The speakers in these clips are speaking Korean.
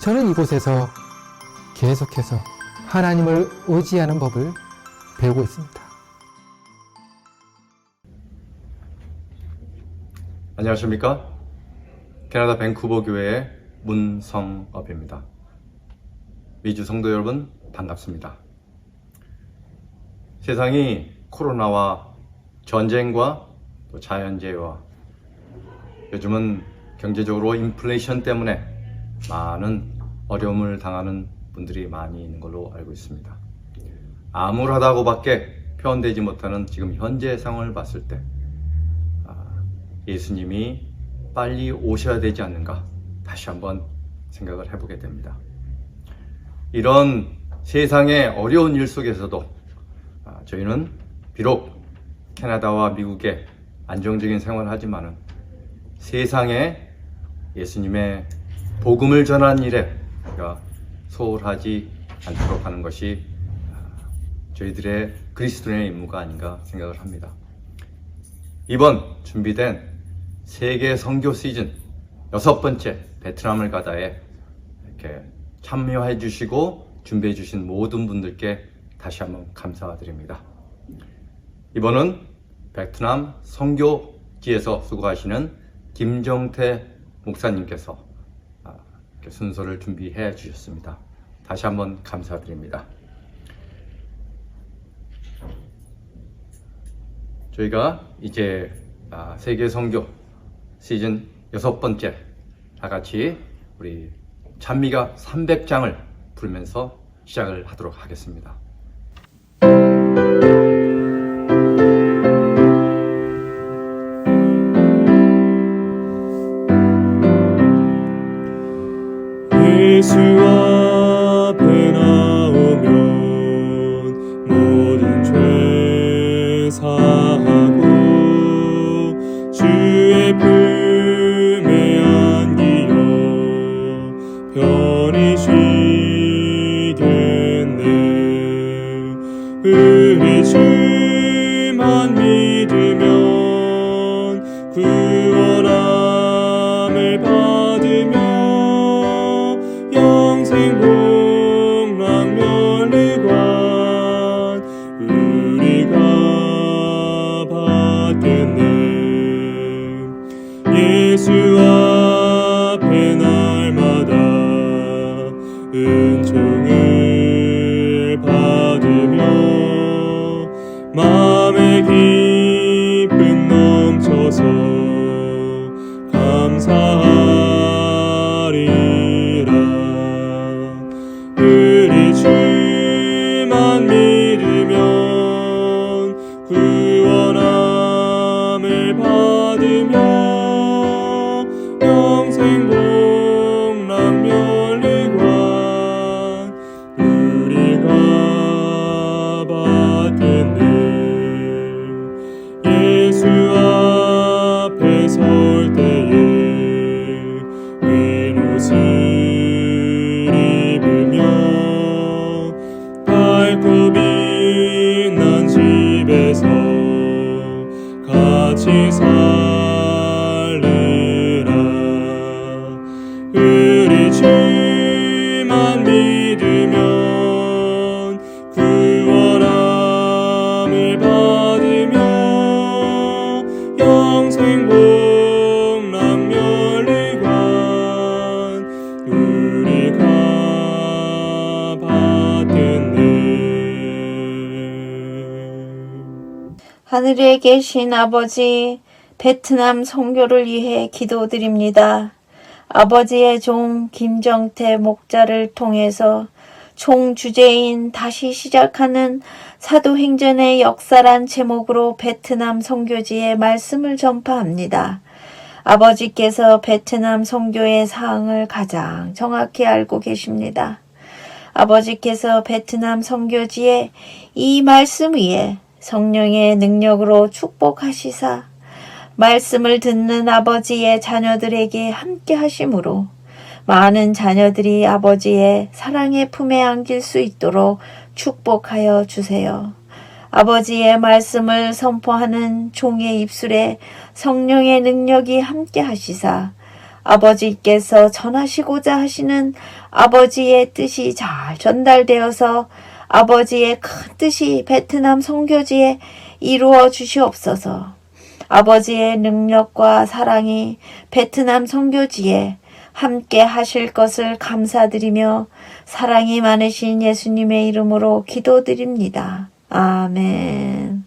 저는 이곳에서 계속해서 하나님을 의지하는 법을 배우고 있습니다. 안녕하십니까? 캐나다 밴쿠버 교회의 문성업입니다. 미주 성도 여러분 반갑습니다. 세상이 코로나와 전쟁과 또 자연재해와 요즘은 경제적으로 인플레이션 때문에 많은 어려움을 당하는 분들이 많이 있는 걸로 알고 있습니다. 암울하다고밖에 표현되지 못하는 지금 현재 상황을 봤을 때 예수님이 빨리 오셔야 되지 않는가 다시 한번 생각을 해보게 됩니다. 이런 세상의 어려운 일 속에서도 저희는 비록 캐나다와 미국에 안정적인 생활을 하지만은 세상에 예수님의 복음을 전하는 일에 우리가 소홀하지 않도록 하는 것이 저희들의 그리스도인의 임무가 아닌가 생각을 합니다. 이번 준비된 세계 선교 시즌 6번째 베트남을 가다에 이렇게 참여해 주시고 준비해 주신 모든 분들께 다시 한번 감사드립니다. 이번은 베트남 선교지에서 수고하시는 김정태 목사님께서 이렇게 순서를 준비해 주셨습니다. 다시 한번 감사드립니다. 저희가 이제 세계 선교 시즌 6번째 다 같이 우리 찬미가 300장을 부르면서 시작을 하도록 하겠습니다. 예수 앞에 나오면 모든 죄 사하고 주의 품에 안기어 편히 쉬겠네. 우리 주만 믿으면 구원함을 받으며 영생 복락 면류관 우리가 받겠네. 예수 앞에 날마다 은총을 받으며 마음의 기쁨 넘쳐서 감사하리라. 우리 주만 믿으면 구원함을 받으며 영생 복락 면류관 우리가 받겠네. 예수 앞에 설 때에 흰 옷을 입으며 밝고 빛난 집에서 같이 살리라. 우리 주만 믿으면 구원함을 받으며 영생 복락 면류관 우리가 받겠네. 하늘에 계신 아버지, 베트남 선교를 위해 기도드립니다. 아버지의 종 김정태 목자를 통해서 총 주제인 다시 시작하는 사도행전의 역사란 제목으로 베트남 선교지의 말씀을 전파합니다. 아버지께서 베트남 선교의 사항을 가장 정확히 알고 계십니다. 아버지께서 베트남 선교지의 이 말씀 위에 성령의 능력으로 축복하시사 말씀을 듣는 아버지의 자녀들에게 함께 하심으로 많은 자녀들이 아버지의 사랑의 품에 안길 수 있도록 축복하여 주세요. 아버지의 말씀을 선포하는 종의 입술에 성령의 능력이 함께 하시사 아버지께서 전하시고자 하시는 아버지의 뜻이 잘 전달되어서 아버지의 큰 뜻이 베트남 선교지에 이루어 주시옵소서. 아버지의 능력과 사랑이 베트남 선교지에 함께 하실 것을 감사드리며 사랑이 많으신 예수님의 이름으로 기도드립니다. 아멘.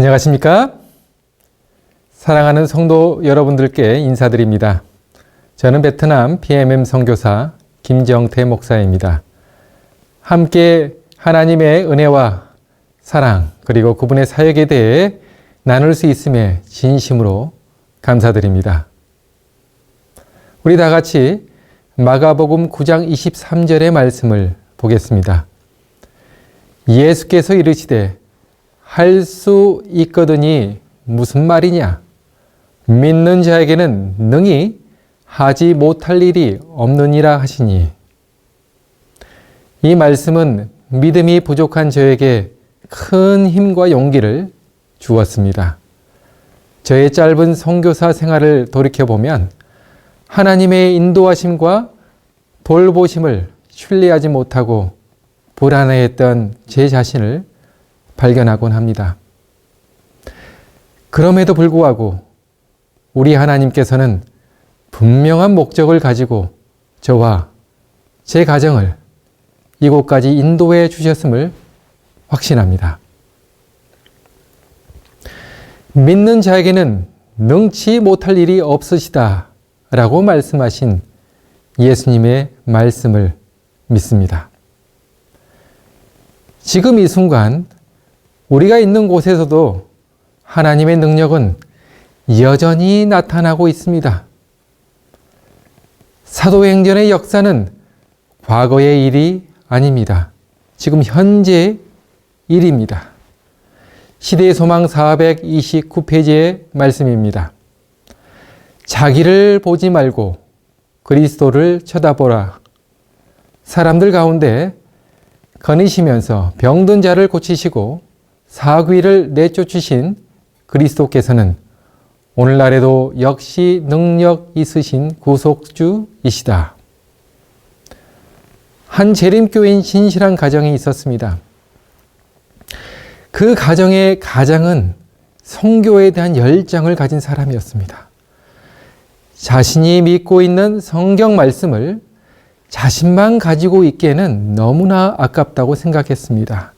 안녕하십니까? 사랑하는 성도 여러분들께 인사드립니다. 저는 베트남 PMM 선교사 김정태 목사입니다. 함께 하나님의 은혜와 사랑 그리고 그분의 사역에 대해 나눌 수 있음에 진심으로 감사드립니다. 우리 다 같이 마가복음 9장 23절의 말씀을 보겠습니다. 예수께서 이르시되 할 수 있거든이 무슨 말이냐? 믿는 자에게는 능히 하지 못할 일이 없느니라 하시니. 이 말씀은 믿음이 부족한 저에게 큰 힘과 용기를 주었습니다. 저의 짧은 선교사 생활을 돌이켜보면 하나님의 인도하심과 돌보심을 신뢰하지 못하고 불안해했던 제 자신을 발견하곤 합니다. 그럼에도 불구하고 우리 하나님께서는 분명한 목적을 가지고 저와 제 가정을 이곳까지 인도해 주셨음을 확신합니다. 믿는 자에게는 능치 못할 일이 없으시다 라고 말씀하신 예수님의 말씀을 믿습니다. 지금 이 순간 우리가 있는 곳에서도 하나님의 능력은 여전히 나타나고 있습니다. 사도행전의 역사는 과거의 일이 아닙니다. 지금 현재 일입니다. 시대의 소망 429페이지의 말씀입니다. 자기를 보지 말고 그리스도를 쳐다보라. 사람들 가운데 거니시면서 병든 자를 고치시고 사귀를 내쫓으신 그리스도께서는 오늘날에도 역시 능력 있으신 구속주이시다. 한 재림교인 신실한 가정이 있었습니다. 그 가정의 가장은 선교에 대한 열정을 가진 사람이었습니다. 자신이 믿고 있는 성경 말씀을 자신만 가지고 있기에는 너무나 아깝다고 생각했습니다.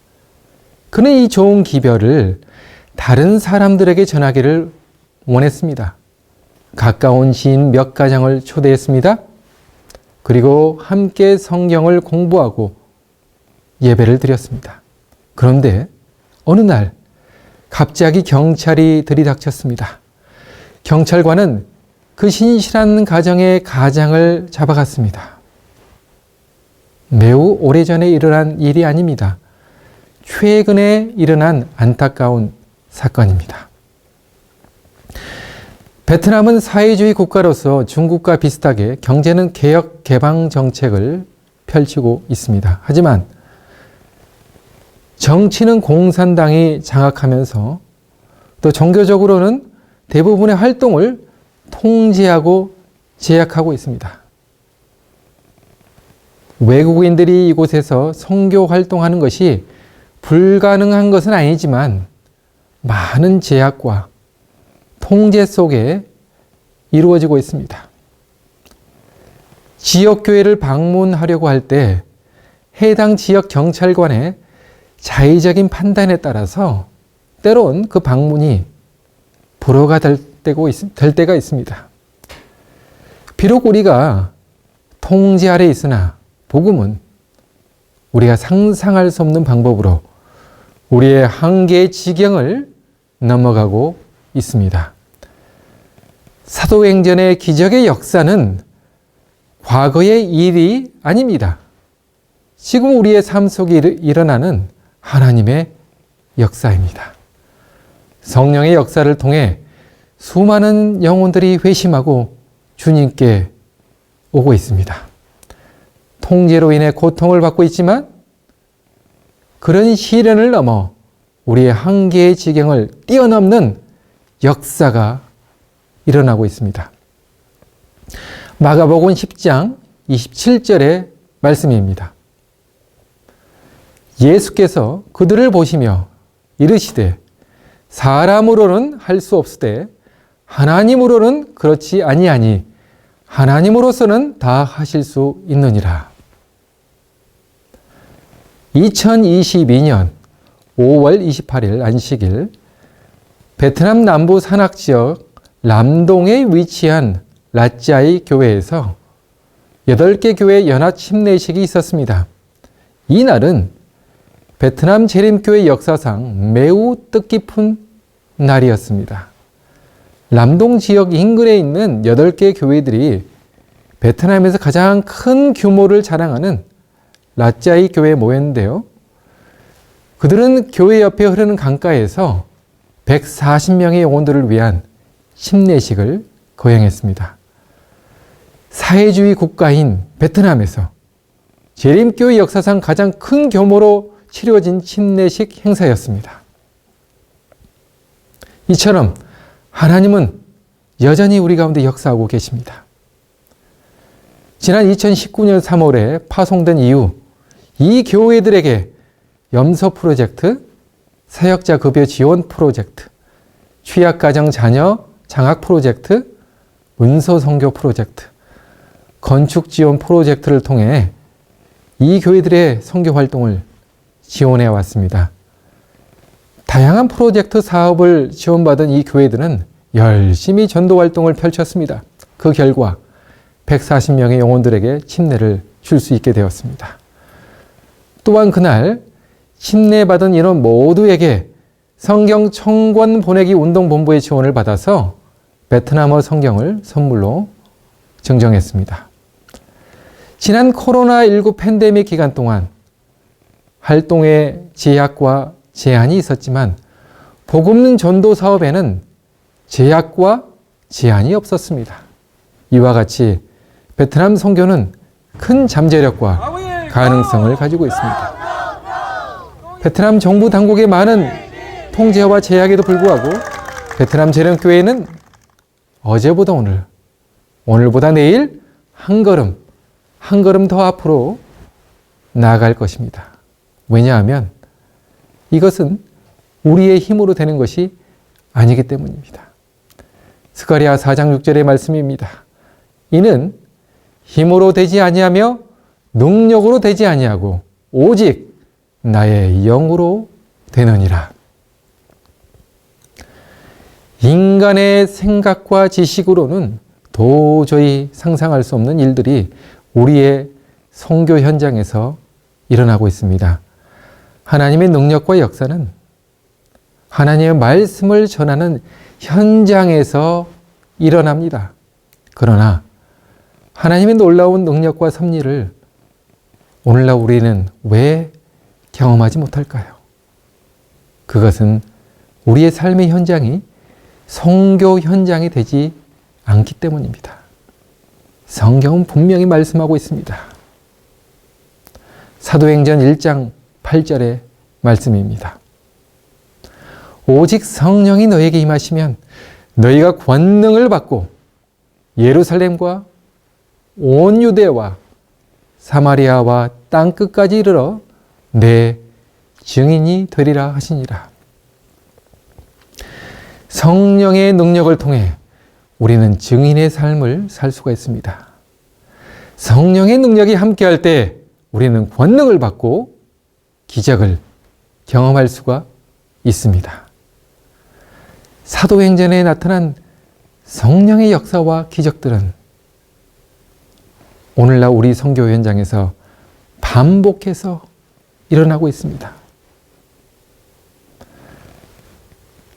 그는 이 좋은 기별을 다른 사람들에게 전하기를 원했습니다. 가까운 지인 몇 가정을 초대했습니다. 그리고 함께 성경을 공부하고 예배를 드렸습니다. 그런데 어느 날 갑자기 경찰이 들이닥쳤습니다. 경찰관은 그 신실한 가정의 가장을 잡아갔습니다. 매우 오래전에 일어난 일이 아닙니다. 최근에 일어난 안타까운 사건입니다. 베트남은 사회주의 국가로서 중국과 비슷하게 경제는 개혁 개방 정책을 펼치고 있습니다. 하지만 정치는 공산당이 장악하면서 또 종교적으로는 대부분의 활동을 통제하고 제약하고 있습니다. 외국인들이 이곳에서 선교 활동하는 것이 불가능한 것은 아니지만 많은 제약과 통제 속에 이루어지고 있습니다. 지역교회를 방문하려고 할 때 해당 지역 경찰관의 자의적인 판단에 따라서 때론 그 방문이 불허가 될 때가 있습니다. 비록 우리가 통제 아래 있으나 복음은 우리가 상상할 수 없는 방법으로 우리의 한계의 지경을 넘어가고 있습니다. 사도행전의 기적의 역사는 과거의 일이 아닙니다. 지금 우리의 삶 속에 일어나는 하나님의 역사입니다. 성령의 역사를 통해 수많은 영혼들이 회심하고 주님께 오고 있습니다. 통제로 인해 고통을 받고 있지만 그런 시련을 넘어 우리의 한계의 지경을 뛰어넘는 역사가 일어나고 있습니다. 마가복음 10장 27절의 말씀입니다. 예수께서 그들을 보시며 이르시되 사람으로는 할 수 없으되 하나님으로는 그렇지 아니하니 하나님으로서는 다 하실 수 있느니라. 2022년 5월 28일 안식일 베트남 남부 산악 지역 람동에 위치한 라짜이 교회에서 8개 교회 연합 침례식이 있었습니다. 이날은 베트남 재림교회 역사상 매우 뜻깊은 날이었습니다. 람동 지역 인근에 있는 8개 교회들이 베트남에서 가장 큰 규모를 자랑하는 라짜이 교회에 모였는데요. 그들은 교회 옆에 흐르는 강가에서 140명의 영혼들을 위한 침례식을 거행했습니다. 사회주의 국가인 베트남에서 재림교회 역사상 가장 큰 규모로 치러진 침례식 행사였습니다. 이처럼 하나님은 여전히 우리 가운데 역사하고 계십니다. 지난 2019년 3월에 파송된 이후 이 교회들에게 염소 프로젝트, 사역자 급여 지원 프로젝트, 취약가정 자녀 장학 프로젝트, 문서 선교 프로젝트, 건축 지원 프로젝트를 통해 이 교회들의 선교 활동을 지원해 왔습니다. 다양한 프로젝트 사업을 지원받은 이 교회들은 열심히 전도 활동을 펼쳤습니다. 그 결과 140명의 영혼들에게 침례를 줄 수 있게 되었습니다. 또한 그날 침례받은 인원 모두에게 성경 청권 보내기 운동본부의 지원을 받아서 베트남어 성경을 선물로 증정했습니다. 지난 코로나19 팬데믹 기간 동안 활동에 제약과 제한이 있었지만 복음 전도 사업에는 제약과 제한이 없었습니다. 이와 같이 베트남 선교는 큰 잠재력과 가능성을 가지고 있습니다. 베트남 정부 당국의 많은 통제와 제약에도 불구하고 베트남 재림교회는 어제보다 오늘, 오늘보다 내일 한 걸음 더 앞으로 나아갈 것입니다. 왜냐하면 이것은 우리의 힘으로 되는 것이 아니기 때문입니다. 스가랴 4장 6절의 말씀입니다. 이는 힘으로 되지 아니하며 능력으로 되지 아니하고 오직 나의 영으로 되느니라. 인간의 생각과 지식으로는 도저히 상상할 수 없는 일들이 우리의 선교 현장에서 일어나고 있습니다. 하나님의 능력과 역사는 하나님의 말씀을 전하는 현장에서 일어납니다. 그러나 하나님의 놀라운 능력과 섭리를 오늘날 우리는 왜 경험하지 못할까요? 그것은 우리의 삶의 현장이 선교 현장이 되지 않기 때문입니다. 성경은 분명히 말씀하고 있습니다. 사도행전 1장 8절의 말씀입니다. 오직 성령이 너에게 임하시면 너희가 권능을 받고 예루살렘과 온 유대와 사마리아와 땅끝까지 이르러 내 증인이 되리라 하시니라. 성령의 능력을 통해 우리는 증인의 삶을 살 수가 있습니다. 성령의 능력이 함께할 때 우리는 권능을 받고 기적을 경험할 수가 있습니다. 사도행전에 나타난 성령의 역사와 기적들은 오늘날 우리 선교 현장에서 반복해서 일어나고 있습니다.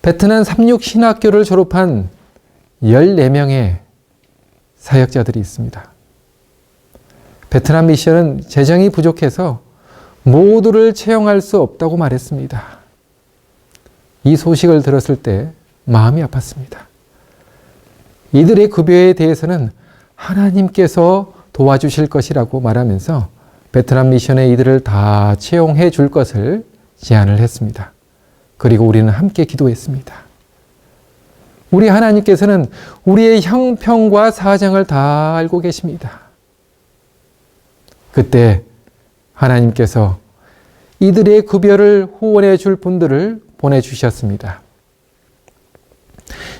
베트남 36신학교를 졸업한 14명의 사역자들이 있습니다. 베트남 미션은 재정이 부족해서 모두를 채용할 수 없다고 말했습니다. 이 소식을 들었을 때 마음이 아팠습니다. 이들의 급여에 대해서는 하나님께서 도와주실 것이라고 말하면서 베트남 미션에 이들을 다 채용해 줄 것을 제안을 했습니다. 그리고 우리는 함께 기도했습니다. 우리 하나님께서는 우리의 형편과 사정을 다 알고 계십니다. 그때 하나님께서 이들의 급여를 후원해 줄 분들을 보내주셨습니다.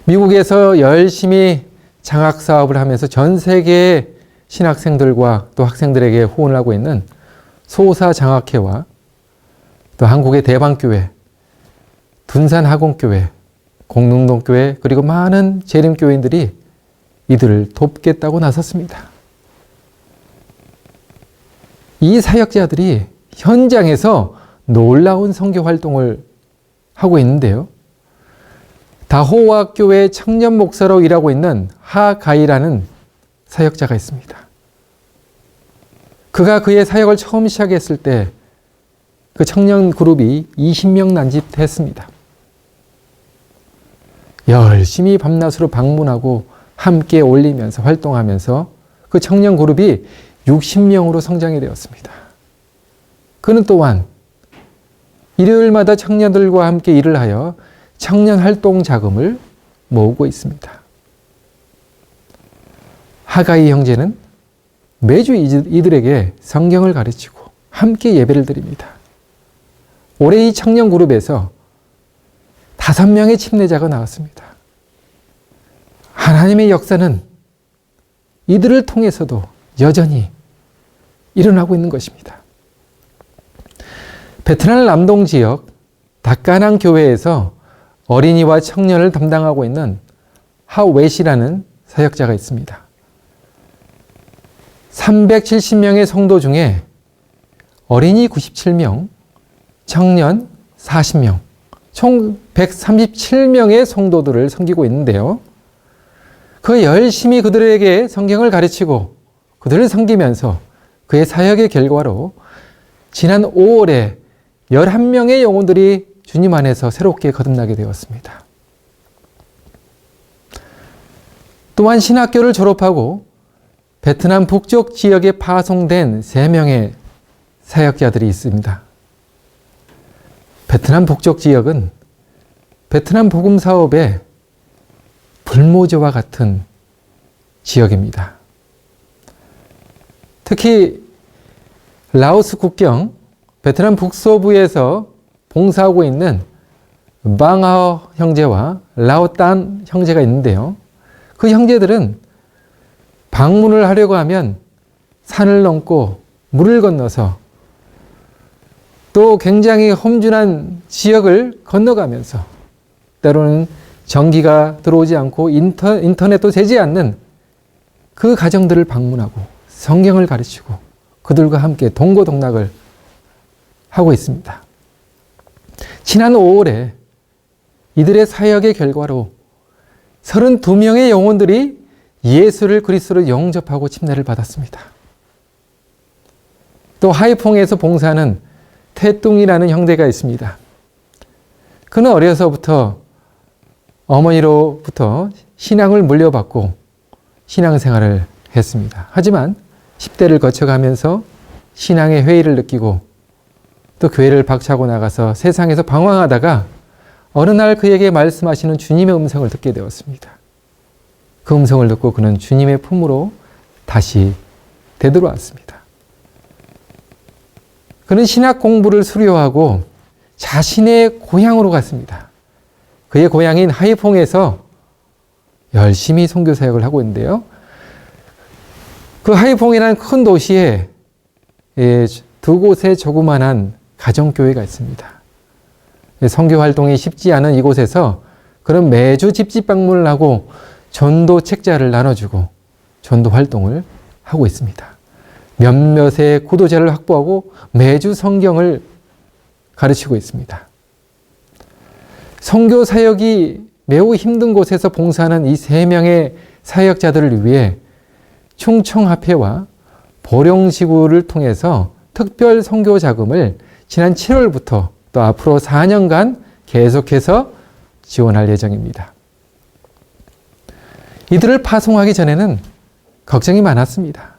미국에서 열심히 장학사업을 하면서 전 세계의 신학생들과 또 학생들에게 후원을 하고 있는 소사장학회와 또 한국의 대방교회, 둔산학원교회, 공릉동교회 그리고 많은 재림교인들이 이들을 돕겠다고 나섰습니다. 이 사역자들이 현장에서 놀라운 선교 활동을 하고 있는데요. 다호와 교회 청년 목사로 일하고 있는 하가이라는 사역자가 있습니다. 그가 그의 사역을 처음 시작했을 때 그 청년 그룹이 20명 난집했습니다. 열심히 밤낮으로 방문하고 함께 올리면서 활동하면서 그 청년 그룹이 60명으로 성장이 되었습니다. 그는 또한 일요일마다 청년들과 함께 일을 하여 청년 활동 자금을 모으고 있습니다. 하가이 형제는 매주 이들에게 성경을 가르치고 함께 예배를 드립니다. 올해 이 청년 그룹에서 5명의 침례자가 나왔습니다. 하나님의 역사는 이들을 통해서도 여전히 일어나고 있는 것입니다. 베트남 남동 지역 다까낭 교회에서 어린이와 청년을 담당하고 있는 하웨시라는 사역자가 있습니다. 370명의 성도 중에 어린이 97명, 청년 40명, 총 137명의 성도들을 섬기고 있는데요. 그 열심히 그들에게 성경을 가르치고 그들을 섬기면서 그의 사역의 결과로 지난 5월에 11명의 영혼들이 주님 안에서 새롭게 거듭나게 되었습니다. 또한 신학교를 졸업하고 베트남 북쪽 지역에 파송된 3명의 사역자들이 있습니다. 베트남 북쪽 지역은 베트남 복음 사업의 불모지와 같은 지역입니다. 특히 라오스 국경 베트남 북서부에서 봉사하고 있는 방하오 형제와 라오딴 형제가 있는데요. 그 형제들은 방문을 하려고 하면 산을 넘고 물을 건너서 또 굉장히 험준한 지역을 건너가면서 때로는 전기가 들어오지 않고 인터넷도 되지 않는 그 가정들을 방문하고 성경을 가르치고 그들과 함께 동고동락을 하고 있습니다. 지난 5월에 이들의 사역의 결과로 32명의 영혼들이 예수를 그리스도로 영접하고 침례를 받았습니다. 또 하이퐁에서 봉사하는 태뚱이라는 형제가 있습니다. 그는 어려서부터 어머니로부터 신앙을 물려받고 신앙생활을 했습니다. 하지만 10대를 거쳐가면서 신앙의 회의를 느끼고 또 교회를 박차고 나가서 세상에서 방황하다가 어느 날 그에게 말씀하시는 주님의 음성을 듣게 되었습니다. 그 음성을 듣고 그는 주님의 품으로 다시 되돌아왔습니다. 그는 신학 공부를 수료하고 자신의 고향으로 갔습니다. 그의 고향인 하이퐁에서 열심히 선교 사역을 하고 있는데요. 그 하이퐁이라는 큰 도시에 2곳의 조그만한 가정교회가 있습니다. 선교 활동이 쉽지 않은 이곳에서 그는 매주 집집 방문을 하고 전도 책자를 나눠주고 전도 활동을 하고 있습니다. 몇몇의 구도자를 확보하고 매주 성경을 가르치고 있습니다. 선교 사역이 매우 힘든 곳에서 봉사하는 이 3명의 사역자들을 위해 충청합회와 보령지구를 통해서 특별 선교 자금을 지난 7월부터 또 앞으로 4년간 계속해서 지원할 예정입니다. 이들을 파송하기 전에는 걱정이 많았습니다.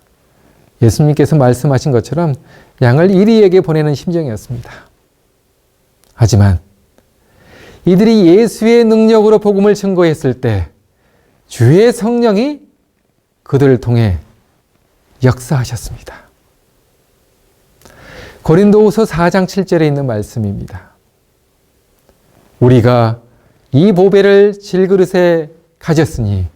예수님께서 말씀하신 것처럼 양을 이리에게 보내는 심정이었습니다. 하지만 이들이 예수의 능력으로 복음을 증거했을 때 주의 성령이 그들을 통해 역사하셨습니다. 고린도후서 4장 7절에 있는 말씀입니다. 우리가 이 보배를 질그릇에 가졌으니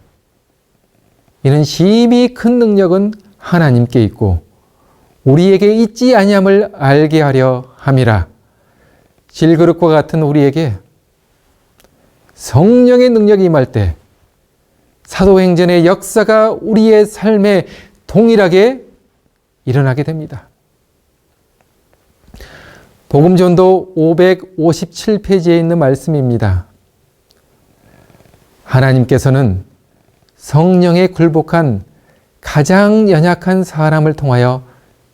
이는 심히 큰 능력은 하나님께 있고 우리에게 있지 아니함을 알게 하려 함이라. 질그릇과 같은 우리에게 성령의 능력이 임할 때 사도행전의 역사가 우리의 삶에 동일하게 일어나게 됩니다. 복음전도 557페이지에 있는 말씀입니다. 하나님께서는 성령에 굴복한 가장 연약한 사람을 통하여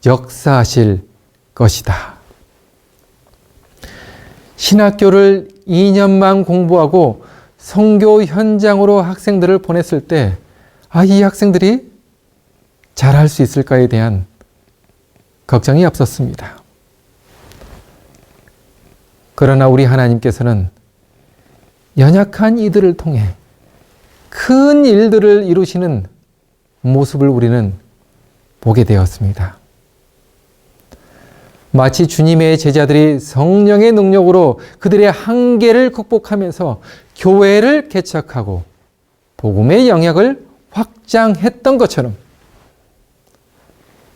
역사하실 것이다. 신학교를 2년만 공부하고 선교 현장으로 학생들을 보냈을 때, 이 학생들이 잘할 수 있을까에 대한 걱정이 앞섰습니다. 그러나 우리 하나님께서는 연약한 이들을 통해 큰 일들을 이루시는 모습을 우리는 보게 되었습니다. 마치 주님의 제자들이 성령의 능력으로 그들의 한계를 극복하면서 교회를 개척하고 복음의 영역을 확장했던 것처럼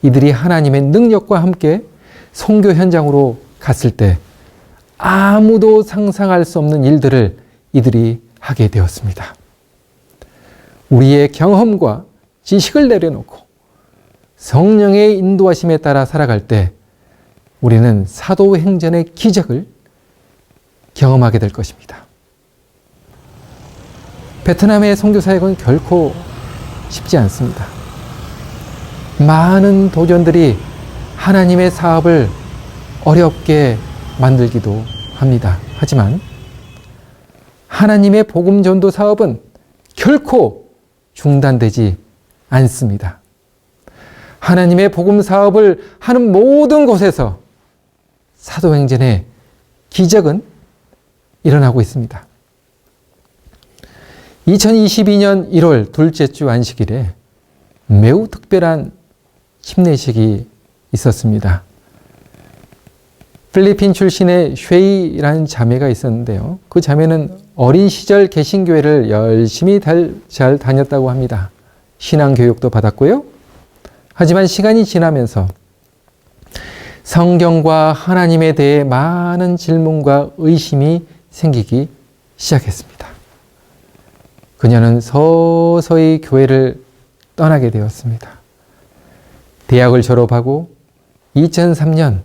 이들이 하나님의 능력과 함께 선교 현장으로 갔을 때 아무도 상상할 수 없는 일들을 이들이 하게 되었습니다. 우리의 경험과 지식을 내려놓고 성령의 인도하심에 따라 살아갈 때 우리는 사도행전의 기적을 경험하게 될 것입니다. 베트남의 선교 사역은 결코 쉽지 않습니다. 많은 도전들이 하나님의 사업을 어렵게 만들기도 합니다. 하지만 하나님의 복음 전도 사업은 결코 중단되지 않습니다. 하나님의 복음 사업을 하는 모든 곳에서 사도행전의 기적은 일어나고 있습니다. 2022년 1월 둘째 주 안식일에 매우 특별한 침례식이 있었습니다. 필리핀 출신의 쉐이라는 자매가 있었는데요. 그 자매는 어린 시절 개신교회를 열심히 잘 다녔다고 합니다. 신앙교육도 받았고요. 하지만 시간이 지나면서 성경과 하나님에 대해 많은 질문과 의심이 생기기 시작했습니다. 그녀는 서서히 교회를 떠나게 되었습니다. 대학을 졸업하고 2003년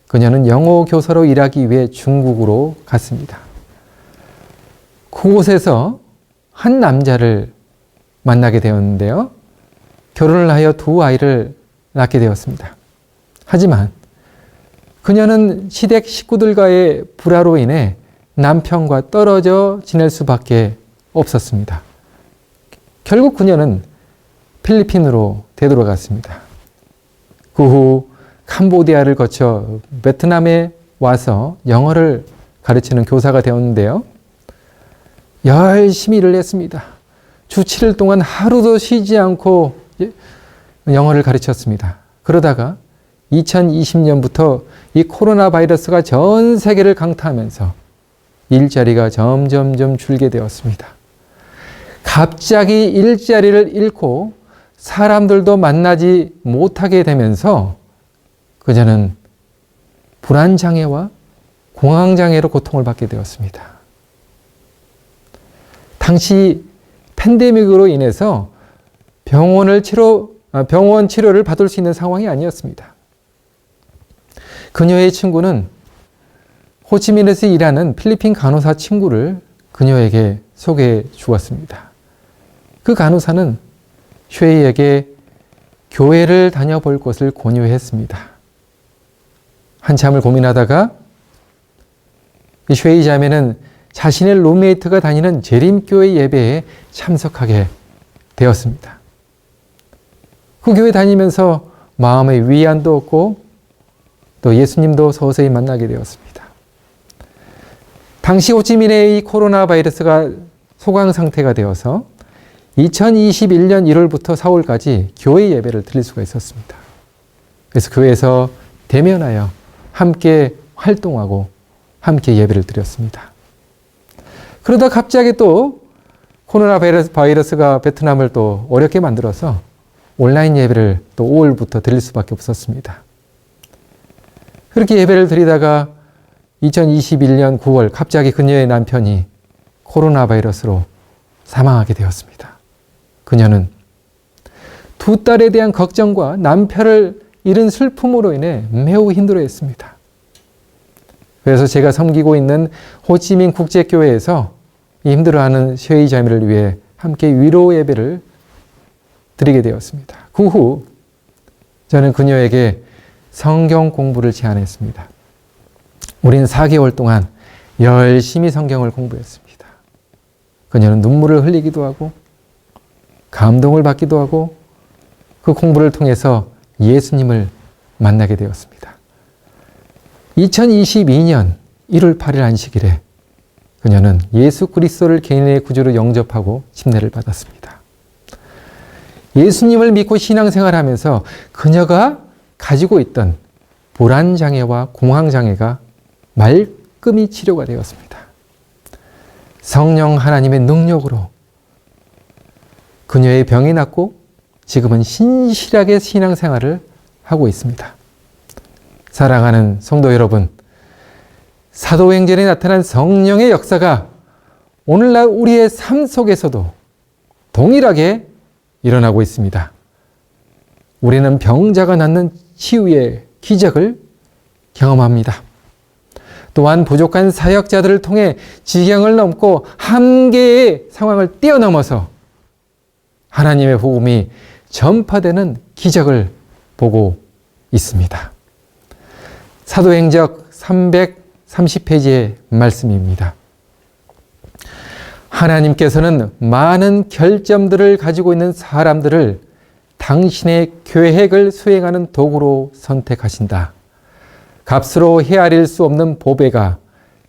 그녀는 영어 교사로 일하기 위해 중국으로 갔습니다. 그곳에서 한 남자를 만나게 되었는데요. 결혼을 하여 두 아이를 낳게 되었습니다. 하지만 그녀는 시댁 식구들과의 불화로 인해 남편과 떨어져 지낼 수밖에 없었습니다. 결국 그녀는 필리핀으로 되돌아갔습니다. 그 후 캄보디아를 거쳐 베트남에 와서 영어를 가르치는 교사가 되었는데요. 열심히 일을 했습니다. 주 7일 동안 하루도 쉬지 않고 영어를 가르쳤습니다. 그러다가 2020년부터 이 코로나 바이러스가 전 세계를 강타하면서 일자리가 점점점 줄게 되었습니다. 갑자기 일자리를 잃고 사람들도 만나지 못하게 되면서 그녀는 불안장애와 공황장애로 고통을 받게 되었습니다. 당시 팬데믹으로 인해서 병원 치료를 받을 수 있는 상황이 아니었습니다. 그녀의 친구는 호치민에서 일하는 필리핀 간호사 친구를 그녀에게 소개해 주었습니다. 그 간호사는 쉐이에게 교회를 다녀볼 것을 권유했습니다. 한참을 고민하다가 이 쉐이 자매는 자신의 룸메이트가 다니는 재림교회 예배에 참석하게 되었습니다. 그 교회 다니면서 마음의 위안도 얻고 또 예수님도 서서히 만나게 되었습니다. 당시 호치민의 이 코로나 바이러스가 소강 상태가 되어서 2021년 1월부터 4월까지 교회 예배를 드릴 수가 있었습니다. 그래서 교회에서 대면하여 함께 활동하고 함께 예배를 드렸습니다. 그러다 갑자기 또 코로나 바이러스가 베트남을 또 어렵게 만들어서 온라인 예배를 또 5월부터 드릴 수밖에 없었습니다. 그렇게 예배를 드리다가 2021년 9월 갑자기 그녀의 남편이 코로나 바이러스로 사망하게 되었습니다. 그녀는 두 딸에 대한 걱정과 남편을 잃은 슬픔으로 인해 매우 힘들어했습니다. 그래서 제가 섬기고 있는 호치민 국제교회에서 이 힘들어하는 쉐이 자매를 위해 함께 위로 예배를 드리게 되었습니다. 그 후 저는 그녀에게 성경 공부를 제안했습니다. 우리는 4개월 동안 열심히 성경을 공부했습니다. 그녀는 눈물을 흘리기도 하고 감동을 받기도 하고 그 공부를 통해서 예수님을 만나게 되었습니다. 2022년 1월 8일 안식일에 그녀는 예수 그리스도를 개인의 구주로 영접하고 침례를 받았습니다. 예수님을 믿고 신앙생활하면서 그녀가 가지고 있던 불안장애와 공황장애가 말끔히 치료가 되었습니다. 성령 하나님의 능력으로 그녀의 병이 낫고 지금은 신실하게 신앙생활을 하고 있습니다. 사랑하는 성도 여러분, 사도행전에 나타난 성령의 역사가 오늘날 우리의 삶 속에서도 동일하게 일어나고 있습니다. 우리는 병자가 낫는 치유의 기적을 경험합니다. 또한 부족한 사역자들을 통해 지경을 넘고 한계의 상황을 뛰어넘어서 하나님의 복음이 전파되는 기적을 보고 있습니다. 사도행전 330페이지의 말씀입니다. 하나님께서는 많은 결점들을 가지고 있는 사람들을 당신의 계획을 수행하는 도구로 선택하신다. 값으로 헤아릴 수 없는 보배가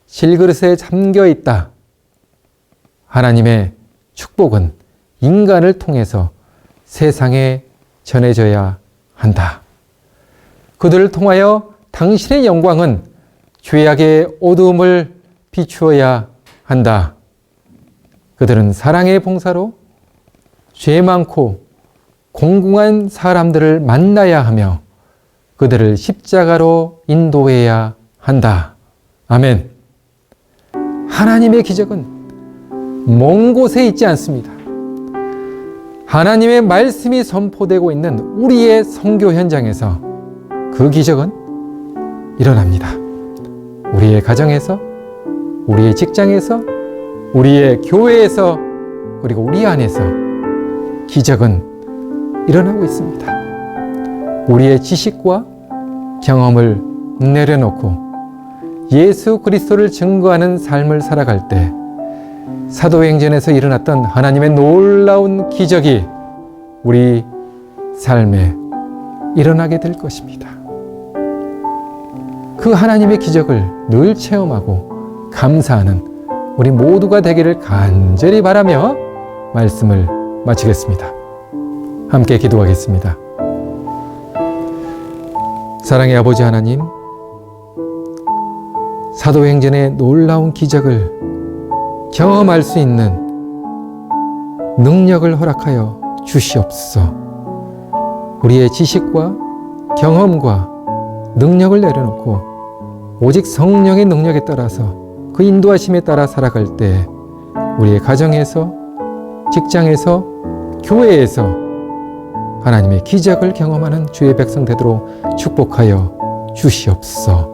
질그릇에 잠겨 있다. 하나님의 축복은 인간을 통해서 세상에 전해져야 한다. 그들을 통하여 당신의 영광은 죄악의 어두움을 비추어야 한다. 그들은 사랑의 봉사로 죄 많고 공공한 사람들을 만나야 하며 그들을 십자가로 인도해야 한다. 아멘. 하나님의 기적은 먼 곳에 있지 않습니다. 하나님의 말씀이 선포되고 있는 우리의 선교 현장에서 그 기적은 일어납니다. 우리의 가정에서, 우리의 직장에서, 우리의 교회에서, 그리고 우리 안에서 기적은 일어나고 있습니다. 우리의 지식과 경험을 내려놓고 예수 그리스도를 증거하는 삶을 살아갈 때 사도행전에서 일어났던 하나님의 놀라운 기적이 우리 삶에 일어나게 될 것입니다. 그 하나님의 기적을 늘 체험하고 감사하는 우리 모두가 되기를 간절히 바라며 말씀을 마치겠습니다. 함께 기도하겠습니다. 사랑의 아버지 하나님, 사도행전의 놀라운 기적을 경험할 수 있는 능력을 허락하여 주시옵소서. 우리의 지식과 경험과 능력을 내려놓고 오직 성령의 능력에 따라서 그 인도하심에 따라 살아갈 때 우리의 가정에서, 직장에서, 교회에서 하나님의 기적을 경험하는 주의 백성 되도록 축복하여 주시옵소서.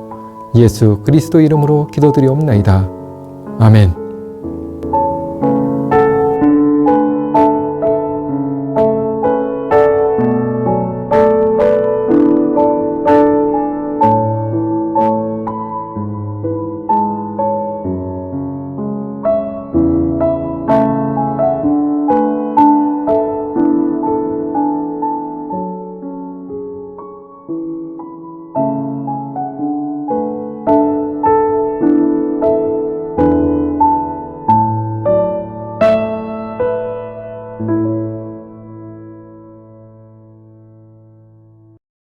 예수 그리스도 이름으로 기도드리옵나이다. 아멘.